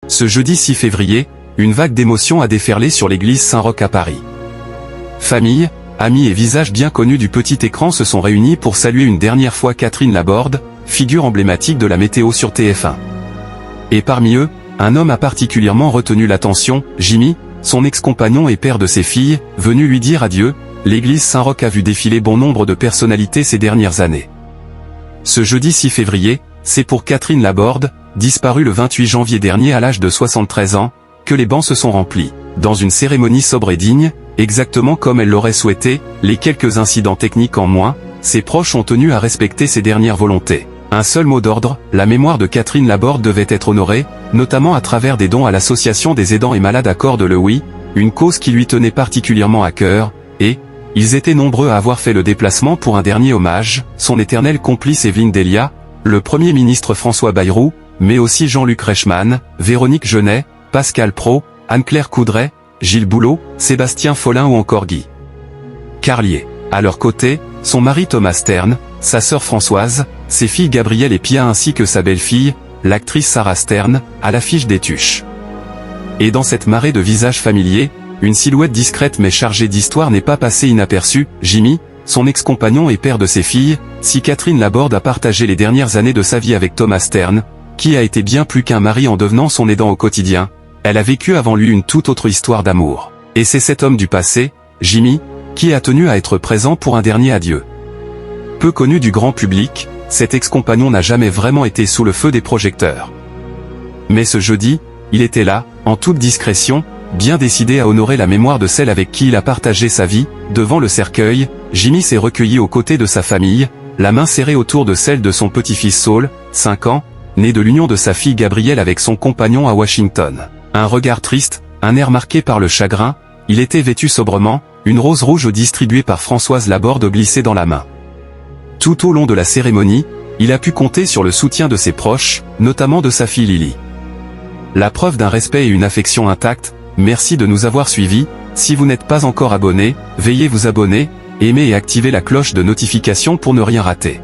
Ce jeudi 6 février, une vague d'émotions a déferlé sur l'église Saint-Roch à Paris. Famille, amis et visages bien connus du petit écran se sont réunis pour saluer une dernière fois Catherine Laborde, figure emblématique de la météo sur TF1. Et parmi eux, un homme a particulièrement retenu l'attention, Jimmy, son ex-compagnon et père de ses filles, venu lui dire adieu. L'église Saint-Roch a vu défiler bon nombre de personnalités ces dernières années. Ce jeudi 6 février, c'est pour Catherine Laborde, disparue le 28 janvier dernier à l'âge de 73 ans, que les bancs se sont remplis. Dans une cérémonie sobre et digne, exactement comme elle l'aurait souhaité, les quelques incidents techniques en moins, ses proches ont tenu à respecter ses dernières volontés. Un seul mot d'ordre, la mémoire de Catherine Laborde devait être honorée, notamment à travers des dons à l'association des aidants et malades à Cordes-le-Huy, une cause qui lui tenait particulièrement à cœur, et ils étaient nombreux à avoir fait le déplacement pour un dernier hommage, son éternelle complice Evelyne Delia, le Premier ministre François Bayrou, mais aussi Jean-Luc Reichmann, Véronique Jeunet, Pascal Praud, Anne-Claire Coudray, Gilles Boulot, Sébastien Follin ou encore Guy Carlier. À leur côté, son mari Thomas Stern, sa sœur Françoise, ses filles Gabrielle et Pia ainsi que sa belle-fille, l'actrice Sarah Stern, à l'affiche des Tuches. Et dans cette marée de visages familiers, une silhouette discrète mais chargée d'histoire n'est pas passée inaperçue, Jimmy, son ex-compagnon et père de ses filles. Si Catherine Laborde a partagé les dernières années de sa vie avec Thomas Stern, qui a été bien plus qu'un mari en devenant son aidant au quotidien, elle a vécu avant lui une toute autre histoire d'amour. Et c'est cet homme du passé, Jimmy, qui a tenu à être présent pour un dernier adieu. Peu connu du grand public, cet ex-compagnon n'a jamais vraiment été sous le feu des projecteurs. Mais ce jeudi, il était là, en toute discrétion, bien décidé à honorer la mémoire de celle avec qui il a partagé sa vie. Devant le cercueil, Jimmy s'est recueilli aux côtés de sa famille, la main serrée autour de celle de son petit-fils Saul, 5 ans, né de l'union de sa fille Gabrielle avec son compagnon à Washington. Un regard triste, un air marqué par le chagrin, il était vêtu sobrement, une rose rouge distribuée par Françoise Laborde glissée dans la main. Tout au long de la cérémonie, il a pu compter sur le soutien de ses proches, notamment de sa fille Lily. La preuve d'un respect et une affection intacte. Merci de nous avoir suivis. Si vous n'êtes pas encore abonné, veuillez vous abonner, aimer et activer la cloche de notification pour ne rien rater.